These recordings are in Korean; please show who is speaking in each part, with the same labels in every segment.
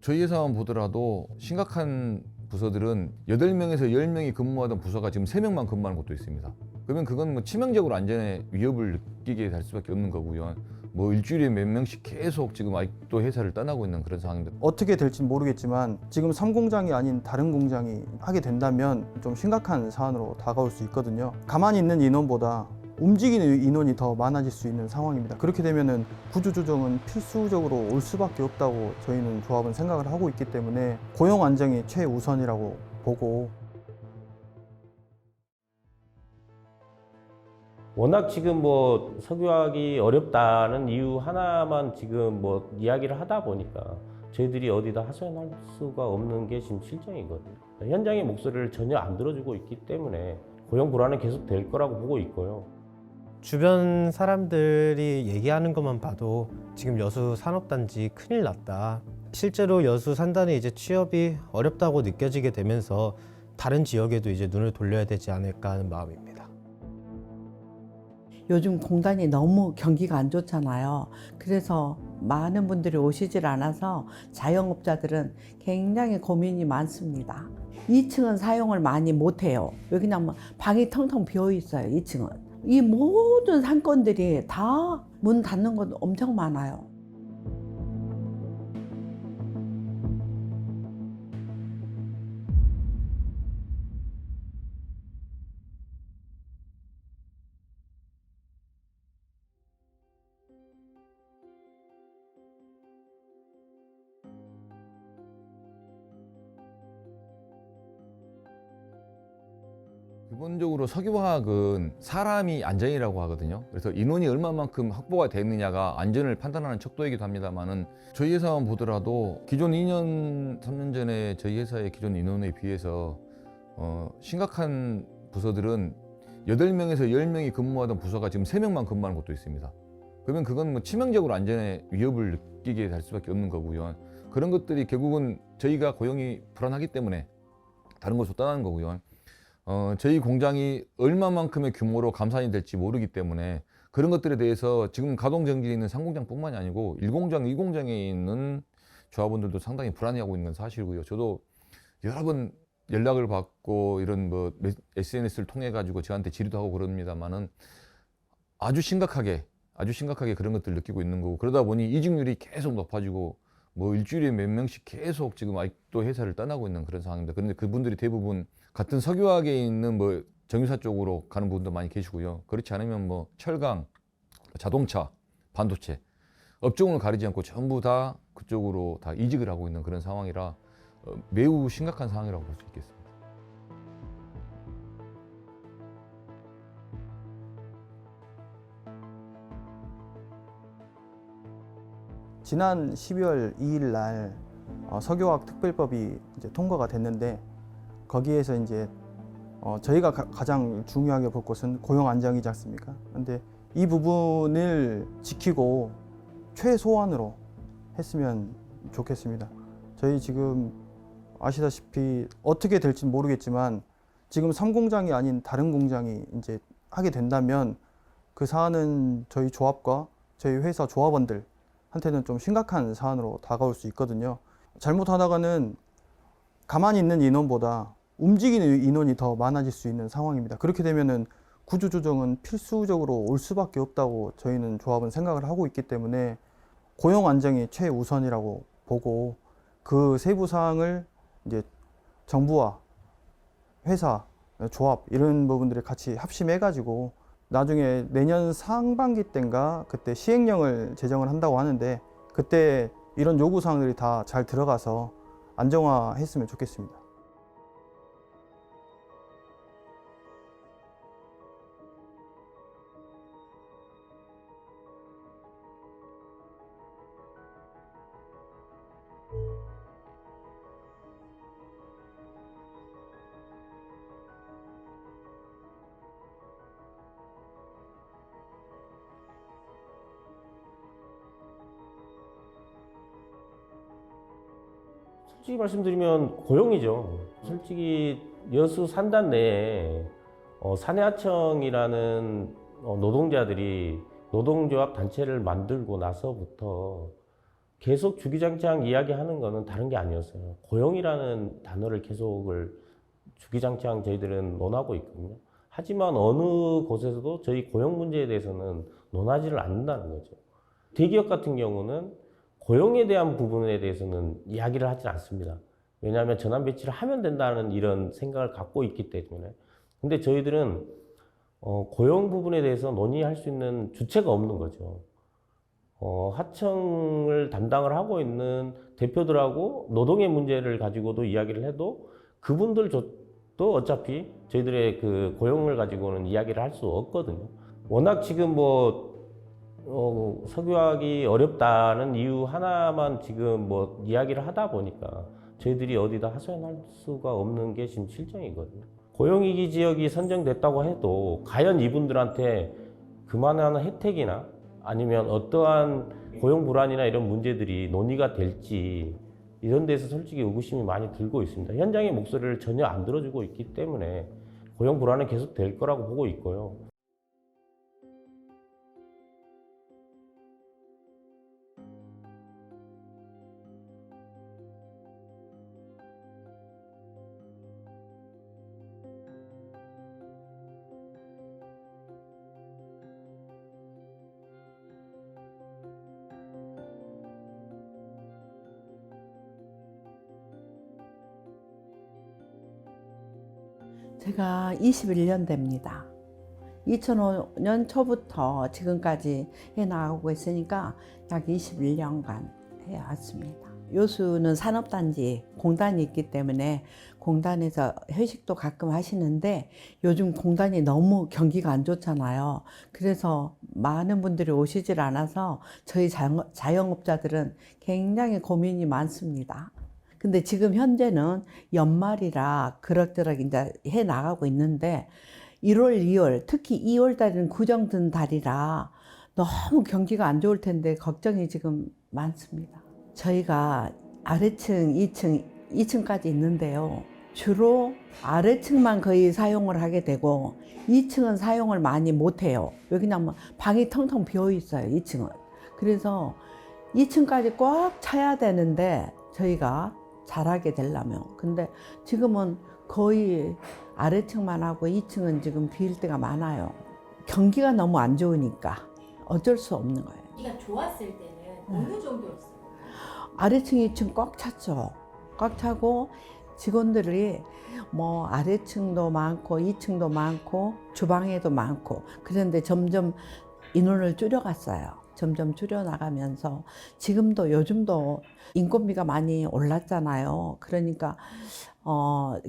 Speaker 1: 저희 회사만 보더라도 심각한 부서들은 8명에서 10명이 근무하던 부서가 지금 3명만 근무하는 곳도 있습니다. 그러면 그건 뭐 치명적으로 안전에 위협을 느끼게 될 수밖에 없는 거고요. 뭐 일주일에 몇 명씩 계속 지금 아직도 회사를 떠나고 있는 그런 상황입니다.
Speaker 2: 어떻게 될지 모르겠지만 지금 3공장이 아닌 다른 공장이 하게 된다면 좀 심각한 사안으로 다가올 수 있거든요. 가만히 있는 인원보다 움직이는 인원이 더 많아질 수 있는 상황입니다. 그렇게 되면은 구조조정은 필수적으로 올 수밖에 없다고 저희는 조합은 생각을 하고 있기 때문에 고용 안정이 최우선이라고 보고,
Speaker 3: 워낙 지금 뭐 석유화학이 어렵다는 이유 하나만 지금 뭐 이야기를 하다 보니까 저희들이 어디다 하소연할 수가 없는 게 지금 실정이거든요. 현장의 목소리를 전혀 안 들어주고 있기 때문에 고용 불안은 계속 될 거라고 보고 있고요.
Speaker 4: 주변 사람들이 얘기하는 것만 봐도 지금 여수 산업단지 큰일 났다. 실제로 여수 산단에 이제 취업이 어렵다고 느껴지게 되면서 다른 지역에도 이제 눈을 돌려야 되지 않을까 하는 마음입니다.
Speaker 5: 요즘 공단이 너무 경기가 안 좋잖아요. 그래서 많은 분들이 오시질 않아서 자영업자들은 굉장히 고민이 많습니다. 2층은 사용을 많이 못해요. 왜냐면 방이 텅텅 비어 있어요. 2층은. 이 모든 상권들이 다 문 닫는 건 엄청 많아요.
Speaker 1: 기본적으로 석유화학은 사람이 안전이라고 하거든요. 그래서 인원이 얼마만큼 확보가 됐느냐가 안전을 판단하는 척도이기도 합니다만은 저희 회사만 보더라도 기존 2년, 3년 전에 저희 회사의 기존 인원에 비해서 심각한 부서들은 8명에서 10명이 근무하던 부서가 지금 3명만 근무하는 곳도 있습니다. 그러면 그건 뭐 치명적으로 안전에 위협을 느끼게 될 수밖에 없는 거고요. 그런 것들이 결국은 저희가 고용이 불안하기 때문에 다른 곳으로 떠나는 거고요. 저희 공장이 얼마만큼의 규모로 감산이 될지 모르기 때문에 그런 것들에 대해서 지금 가동 정지에 있는 상공장뿐만이 아니고 1공장, 2공장에 있는 조합원들도 상당히 불안해하고 있는 건 사실이고요. 저도 여러 번 연락을 받고 이런 뭐 SNS를 통해 가지고 저한테 질의도 하고 그럽니다만은 아주 심각하게 그런 것들을 느끼고 있는 거고, 그러다 보니 이직률이 계속 높아지고 뭐 일주일에 몇 명씩 계속 지금 아직도 회사를 떠나고 있는 그런 상황입니다. 그런데 그분들이 대부분 같은 석유화학에 있는 뭐 정유사 쪽으로 가는 분도 많이 계시고요. 그렇지 않으면 뭐 철강, 자동차, 반도체 업종을 가리지 않고 전부 다 그쪽으로 다 이직을 하고 있는 그런 상황이라 매우 심각한 상황이라고 볼 수 있겠습니다.
Speaker 2: 지난 12월 2일 날 석유화학 특별법이 이제 통과가 됐는데, 거기에서 이제 저희가 가장 중요하게 볼 것은 고용 안정이지 않습니까? 근데 이 부분을 지키고 최소한으로 했으면 좋겠습니다. 저희 지금 아시다시피 어떻게 될지 모르겠지만 지금 3공장이 아닌 다른 공장이 이제 하게 된다면 그 사안은 저희 조합과 저희 회사 조합원들한테는 좀 심각한 사안으로 다가올 수 있거든요. 잘못하다가는 가만히 있는 인원보다 움직이는 인원이 더 많아질 수 있는 상황입니다. 그렇게 되면은 구조조정은 필수적으로 올 수밖에 없다고 저희는 조합은 생각을 하고 있기 때문에 고용 안정이 최우선이라고 보고, 그 세부 사항을 이제 정부와 회사, 조합 이런 부분들이 같이 합심해 가지고 나중에 내년 상반기 때인가 그때 시행령을 제정을 한다고 하는데, 그때 이런 요구 사항들이 다 잘 들어가서 안정화했으면 좋겠습니다.
Speaker 3: 솔직히 말씀드리면 고용이죠. 솔직히 여수 산단 내에 사내하청이라는 노동자들이 노동조합 단체를 만들고 나서부터 계속 주기장창 이야기하는 거는 다른 게 아니었어요. 고용이라는 단어를 계속을 주기장창 저희들은 논하고 있거든요. 하지만 어느 곳에서도 저희 고용 문제에 대해서는 논하지를 않는다는 거죠. 대기업 같은 경우는 고용에 대한 부분에 대해서는 이야기를 하지 않습니다. 왜냐하면 전환 배치를 하면 된다는 이런 생각을 갖고 있기 때문에. 근데 저희들은 고용 부분에 대해서 논의할 수 있는 주체가 없는 거죠. 하청을 담당을 하고 있는 대표들하고 노동의 문제를 가지고도 이야기를 해도 그분들도 어차피 저희들의 그 고용을 가지고는 이야기를 할 수 없거든요. 워낙 지금 석유화학이 어렵다는 이유 하나만 지금 이야기를 하다 보니까 저희들이 어디다 하소연할 수가 없는 게 지금 실정이거든요. 고용위기 지역이 선정됐다고 해도 과연 이분들한테 그만한 혜택이나 아니면 어떠한 고용 불안이나 이런 문제들이 논의가 될지 이런 데서 솔직히 의구심이 많이 들고 있습니다. 현장의 목소리를 전혀 안 들어주고 있기 때문에 고용 불안은 계속 될 거라고 보고 있고요.
Speaker 5: 제가 21년 됩니다. 2005년 초부터 지금까지 해나가고 있으니까 약 21년간 해왔습니다. 요수는 산업단지 공단이 있기 때문에 공단에서 회식도 가끔 하시는데 요즘 공단이 너무 경기가 안 좋잖아요. 그래서 많은 분들이 오시질 않아서 저희 자영업자들은 굉장히 고민이 많습니다. 근데 지금 현재는 연말이라 그럭저럭 이제 해 나가고 있는데 1월, 2월, 특히 2월 달은 구정든 달이라 너무 경기가 안 좋을 텐데 걱정이 지금 많습니다. 저희가 아래층, 2층까지 있는데요. 주로 아래층만 거의 사용을 하게 되고 2층은 사용을 많이 못 해요. 왜냐면 방이 텅텅 비어 있어요, 2층은. 그래서 2층까지 꽉 차야 되는데 저희가 잘하게 되려면. 근데 지금은 거의 아래층만 하고 2층은 지금 비일 때가 많아요. 경기가 너무 안 좋으니까 어쩔 수 없는 거예요.
Speaker 6: 기가 좋았을 때는 어느 정도였어요?
Speaker 5: 아래층, 2층 꽉 찼죠. 꽉 차고 직원들이 아래층도 많고 2층도 많고 주방에도 많고 그런데 점점 인원을 줄여갔어요. 점점 줄여나가면서 지금도 요즘도 인건비가 많이 올랐잖아요. 그러니까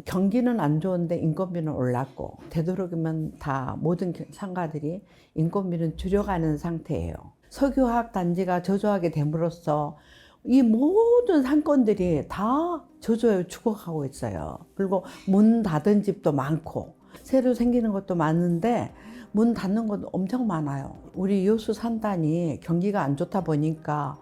Speaker 5: 경기는 안 좋은데 인건비는 올랐고 되도록이면 다 모든 상가들이 인건비는 줄여가는 상태예요. 석유화학 단지가 저조하게 됨으로써 이 모든 상권들이 다 저조해 죽어가고 있어요. 그리고 문 닫은 집도 많고 새로 생기는 것도 많은데 문 닫는 것도 엄청 많아요. 우리 요수 산단이 경기가 안 좋다 보니까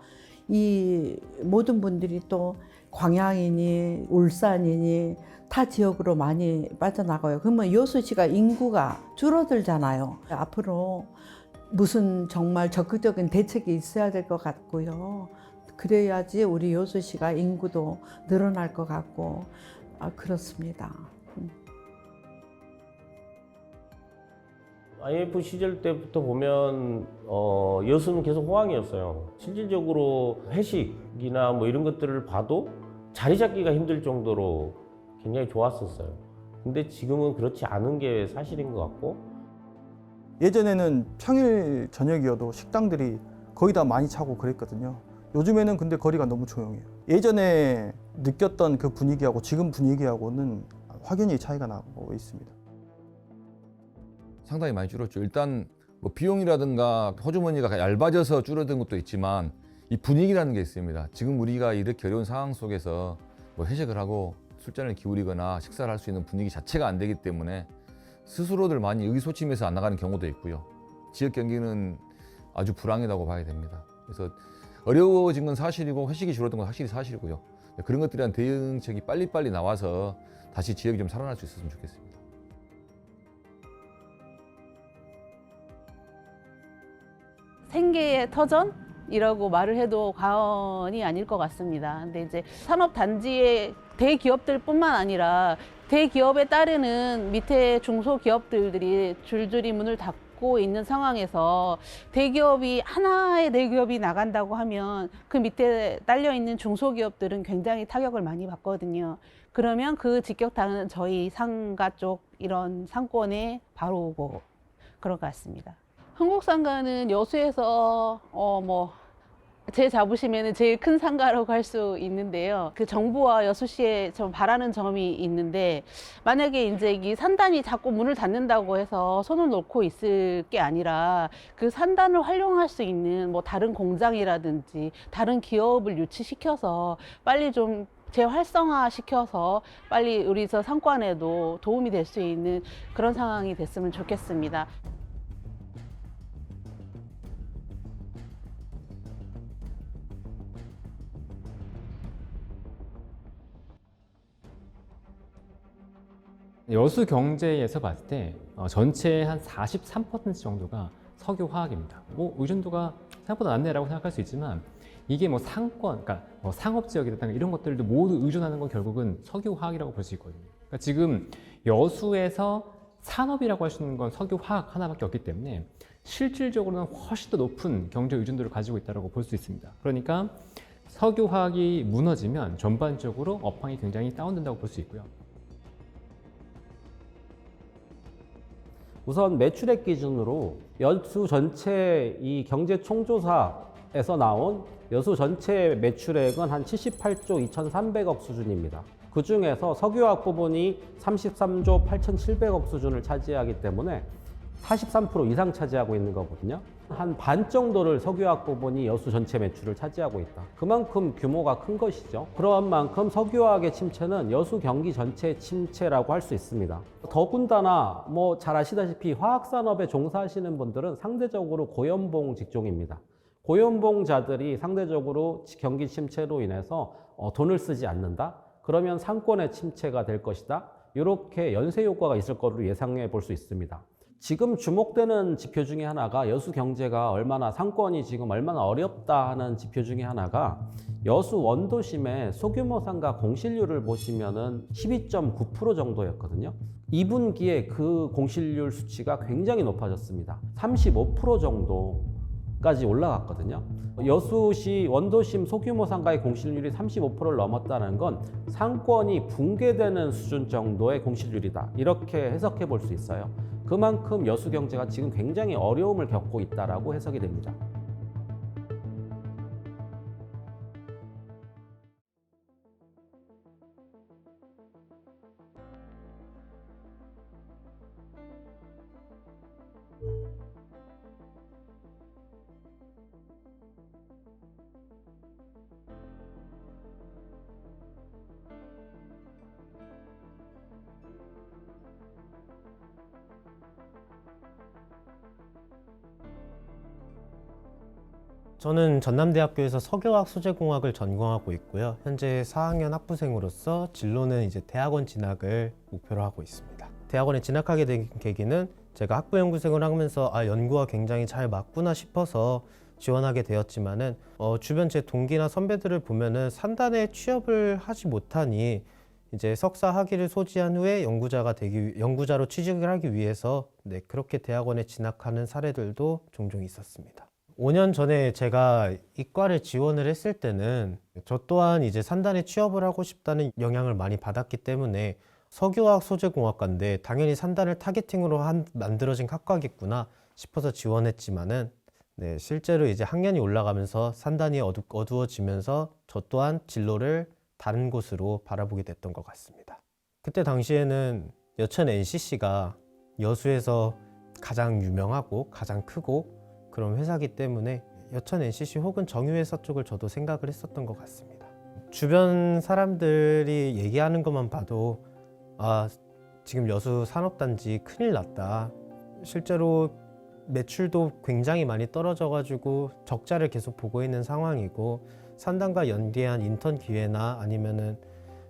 Speaker 5: 이 모든 분들이 또 광양이니 울산이니 타 지역으로 많이 빠져나가요. 그러면 요수시가 인구가 줄어들잖아요. 앞으로 무슨 정말 적극적인 대책이 있어야 될 것 같고요. 그래야지 우리 요수시가 인구도 늘어날 것 같고 그렇습니다.
Speaker 3: IMF 시절 때부터 보면 여수는 계속 호황이었어요. 실질적으로 회식이나 이런 것들을 봐도 자리 잡기가 힘들 정도로 굉장히 좋았었어요. 근데 지금은 그렇지 않은 게 사실인 것 같고
Speaker 2: 예전에는 평일 저녁이어도 식당들이 거의 다 많이 차고 그랬거든요. 요즘에는 근데 거리가 너무 조용해요. 예전에 느꼈던 그 분위기하고 지금 분위기하고는 확연히 차이가 나고 있습니다.
Speaker 1: 상당히 많이 줄었죠. 일단 비용이라든가 호주머니가 얇아져서 줄어든 것도 있지만 이 분위기라는 게 있습니다. 지금 우리가 이렇게 어려운 상황 속에서 회식을 하고 술잔을 기울이거나 식사를 할 수 있는 분위기 자체가 안 되기 때문에 스스로들 많이 의기소침해서 안 나가는 경우도 있고요. 지역 경기는 아주 불황이라고 봐야 됩니다. 그래서 어려워진 건 사실이고 회식이 줄어든 건 확실히 사실이고요. 그런 것들에 대한 대응책이 빨리빨리 나와서 다시 지역이 좀 살아날 수 있었으면 좋겠습니다.
Speaker 7: 생계의 터전 산업단지이라고 말을 해도 과언이 아닐 것 같습니다. 근데 이제 산업단지의 대기업들뿐만 아니라 대기업에 따르는 밑에 중소기업들이 줄줄이 문을 닫고 있는 상황에서 대기업이 하나의 대기업이 나간다고 하면 그 밑에 딸려 있는 중소기업들은 굉장히 타격을 많이 받거든요. 그러면 그 직격탄은 저희 상가 쪽 이런 상권에 바로 오고 그럴 것 같습니다. 흥국상가는 여수에서 제 자부심에는 제일 큰 상가라고 할 수 있는데요. 그 정부와 여수시에 좀 바라는 점이 있는데, 만약에 이제 이 산단이 자꾸 문을 닫는다고 해서 손을 놓고 있을 게 아니라 그 산단을 활용할 수 있는 뭐 다른 공장이라든지 다른 기업을 유치시켜서 빨리 좀 재활성화 시켜서 빨리 우리 저 상권에도 도움이 될 수 있는 그런 상황이 됐으면 좋겠습니다.
Speaker 8: 여수 경제에서 봤을 때 전체의 한 43% 정도가 석유화학입니다. 뭐 의존도가 생각보다 낮네라고 생각할 수 있지만 이게 뭐 상권, 그러니까 뭐 상업지역이라든가 이런 것들도 모두 의존하는 건 결국은 석유화학이라고 볼 수 있거든요. 그러니까 지금 여수에서 산업이라고 할 수 있는 건 석유화학 하나밖에 없기 때문에 실질적으로는 훨씬 더 높은 경제 의존도를 가지고 있다고 볼 수 있습니다. 그러니까 석유화학이 무너지면 전반적으로 업황이 굉장히 다운된다고 볼 수 있고요.
Speaker 9: 우선 매출액 기준으로 여수 전체 이 경제 총조사에서 나온 여수 전체 매출액은 한 78조 2,300억 수준입니다. 그 중에서 석유화학 부분이 33조 8,700억 수준을 차지하기 때문에 43% 이상 차지하고 있는 거거든요. 한 반 정도를 석유화학 부분이 여수 전체 매출을 차지하고 있다. 그만큼 규모가 큰 것이죠. 그러한 만큼 석유화학의 침체는 여수 경기 전체의 침체라고 할 수 있습니다. 더군다나 뭐 잘 아시다시피 화학산업에 종사하시는 분들은 상대적으로 고연봉 직종입니다. 고연봉자들이 상대적으로 경기 침체로 인해서 돈을 쓰지 않는다? 그러면 상권의 침체가 될 것이다. 이렇게 연쇄 효과가 있을 거로 예상해 볼 수 있습니다. 지금 주목되는 지표 중에 하나가 여수 경제가 얼마나 상권이 지금 얼마나 어렵다 하는 지표 중에 하나가 여수 원도심의 소규모 상가 공실률을 보시면은 12.9% 정도였거든요. 2분기에 그 공실률 수치가 굉장히 높아졌습니다. 35% 정도까지 올라갔거든요. 여수시 원도심 소규모 상가의 공실률이 35%를 넘었다는 건 상권이 붕괴되는 수준 정도의 공실률이다. 이렇게 해석해 볼 수 있어요. 그만큼 여수 경제가 지금 굉장히 어려움을 겪고 있다라고 해석이 됩니다.
Speaker 4: 저는 전남대학교에서 석유화학 소재공학을 전공하고 있고요. 현재 4학년 학부생으로서 진로는 이제 대학원 진학을 목표로 하고 있습니다. 대학원에 진학하게 된 계기는 제가 학부연구생을 하면서 연구와 굉장히 잘 맞구나 싶어서 지원하게 되었지만은 주변 제 동기나 선배들을 보면은 산단에 취업을 하지 못하니 이제 석사 학위를 소지한 후에 연구자로 취직을 하기 위해서 그렇게 대학원에 진학하는 사례들도 종종 있었습니다. 5년 전에 제가 이과를 지원을 했을 때는 저 또한 이제 산단에 취업을 하고 싶다는 영향을 많이 받았기 때문에 석유화학 소재공학과인데 당연히 산단을 타겟팅으로 만들어진 학과겠구나 싶어서 지원했지만은 실제로 이제 학년이 올라가면서 산단이 어두워지면서 저 또한 진로를 다른 곳으로 바라보게 됐던 것 같습니다. 그때 당시에는 여천 NCC가 여수에서 가장 유명하고 가장 크고 그런 회사이기 때문에 여천 NCC 혹은 정유회사 쪽을 저도 생각을 했었던 것 같습니다. 주변 사람들이 얘기하는 것만 봐도 지금 여수 산업단지 큰일 났다. 실제로 매출도 굉장히 많이 떨어져가지고 적자를 계속 보고 있는 상황이고 산단과 연계한 인턴 기회나 아니면은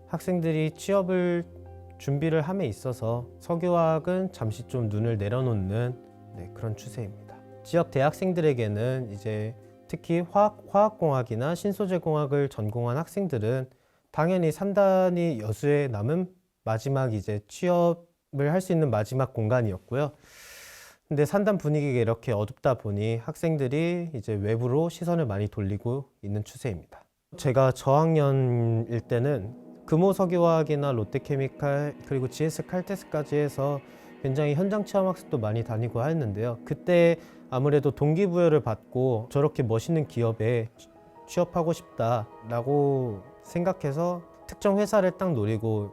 Speaker 4: 학생들이 취업을 준비를 함에 있어서 석유화학은 잠시 좀 눈을 내려놓는 그런 추세입니다. 지역 대학생들에게는 이제 특히 화학공학이나 신소재공학을 전공한 학생들은 당연히 산단이 여수에 남은 마지막 이제 취업을 할 수 있는 마지막 공간이었고요. 근데 산단 분위기가 이렇게 어둡다 보니 학생들이 이제 외부로 시선을 많이 돌리고 있는 추세입니다. 제가 저학년일 때는 금호석유화학이나 롯데케미칼 그리고 GS 칼텍스까지 해서 굉장히 현장 체험 학습도 많이 다니고 했는데요. 그때 아무래도 동기부여를 받고 저렇게 멋있는 기업에 취업하고 싶다라고 생각해서 특정 회사를 딱 노리고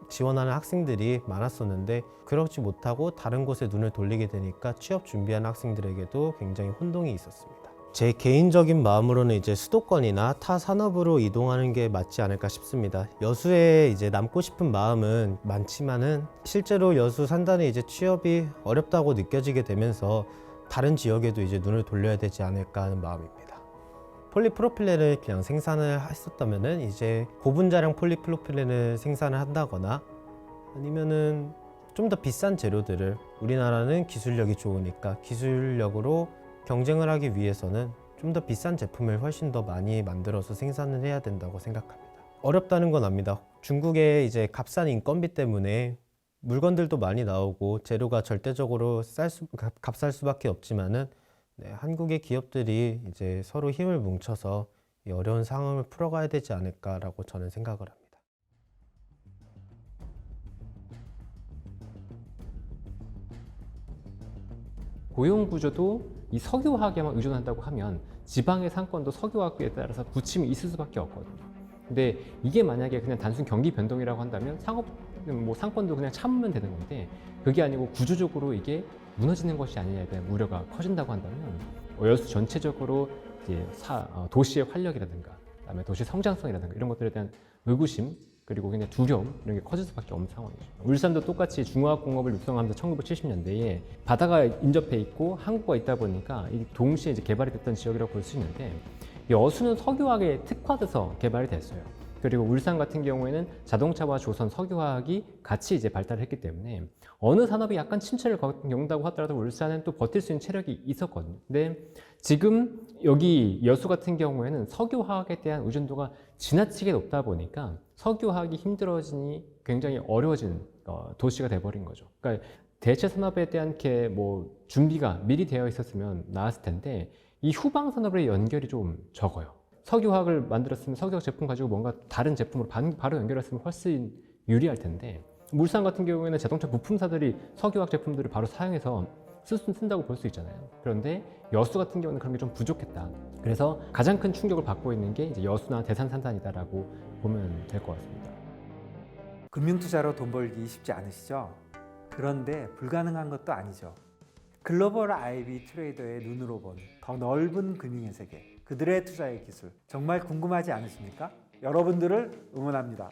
Speaker 4: 지원하는 학생들이 많았었는데 그렇지 못하고 다른 곳에 눈을 돌리게 되니까 취업 준비하는 학생들에게도 굉장히 혼동이 있었습니다. 제 개인적인 마음으로는 이제 수도권이나 타 산업으로 이동하는 게 맞지 않을까 싶습니다. 여수에 이제 남고 싶은 마음은 많지만은 실제로 여수 산단에 이제 취업이 어렵다고 느껴지게 되면서 다른 지역에도 이제 눈을 돌려야 되지 않을까 하는 마음입니다. 폴리프로필렌을 그냥 생산을 했었다면은 이제 고분자량 폴리프로필렌을 생산을 한다거나 아니면은 좀 더 비싼 재료들을 우리나라는 기술력이 좋으니까 기술력으로 경쟁을 하기 위해서는 좀 더 비싼 제품을 훨씬 더 많이 만들어서 생산을 해야 된다고 생각합니다. 어렵다는 건 압니다. 중국의 이제 값싼 인건비 때문에 물건들도 많이 나오고 재료가 절대적으로 값쌀 수밖에 없지만은 한국의 기업들이 이제 서로 힘을 뭉쳐서 이 어려운 상황을 풀어가야 되지 않을까라고 저는 생각을 합니다.
Speaker 8: 고용 구조도 이 석유화학에만 의존한다고 하면 지방의 상권도 석유화학에 따라서 부침이 있을 수밖에 없거든요. 근데 이게 만약에 그냥 단순 경기 변동이라고 한다면 상권도 그냥 참으면 되는 건데 그게 아니고 구조적으로 이게 무너지는 것이 아니냐에 대한 우려가 커진다고 한다면 여수 전체적으로 이제 도시의 활력이라든가 그다음에 도시 성장성이라든가 이런 것들에 대한 의구심 그리고 그냥 두려움 이런 게 커질 수밖에 없는 상황이죠. 울산도 똑같이 중화학공업을 육성하면서 1970년대에 바다가 인접해 있고 항구가 있다 보니까 이 동시에 이제 개발이 됐던 지역이라고 볼 수 있는데 여수는 석유화학에 특화돼서 개발이 됐어요. 그리고 울산 같은 경우에는 자동차와 조선, 석유화학이 같이 이제 발달했기 때문에 어느 산업이 약간 침체를 겪는다고 하더라도 울산은 또 버틸 수 있는 체력이 있었거든요. 근데 지금 여기 여수 같은 경우에는 석유화학에 대한 의존도가 지나치게 높다 보니까 석유화학이 힘들어지니 굉장히 어려워진 도시가 돼버린 거죠. 그러니까 대체 산업에 대한 준비가 미리 되어 있었으면 나았을 텐데 이 후방 산업의 연결이 좀 적어요. 석유화학을 만들었으면 석유화학 제품 가지고 뭔가 다른 제품으로 바로 연결했으면 훨씬 유리할 텐데 울산 같은 경우에는 자동차 부품사들이 석유화학 제품들을 바로 사용해서 쓴다고 볼 수 있잖아요. 그런데 여수 같은 경우는 그런 게 좀 부족했다. 그래서 가장 큰 충격을 받고 있는 게 이제 여수나 대산 산단이다라고 보면 될 것 같습니다.
Speaker 10: 금융투자로 돈 벌기 쉽지 않으시죠? 그런데 불가능한 것도 아니죠. 글로벌 IB 트레이더의 눈으로 본 더 넓은 금융의 세계, 그들의 투자의 기술 정말 궁금하지 않으십니까? 여러분들을 응원합니다.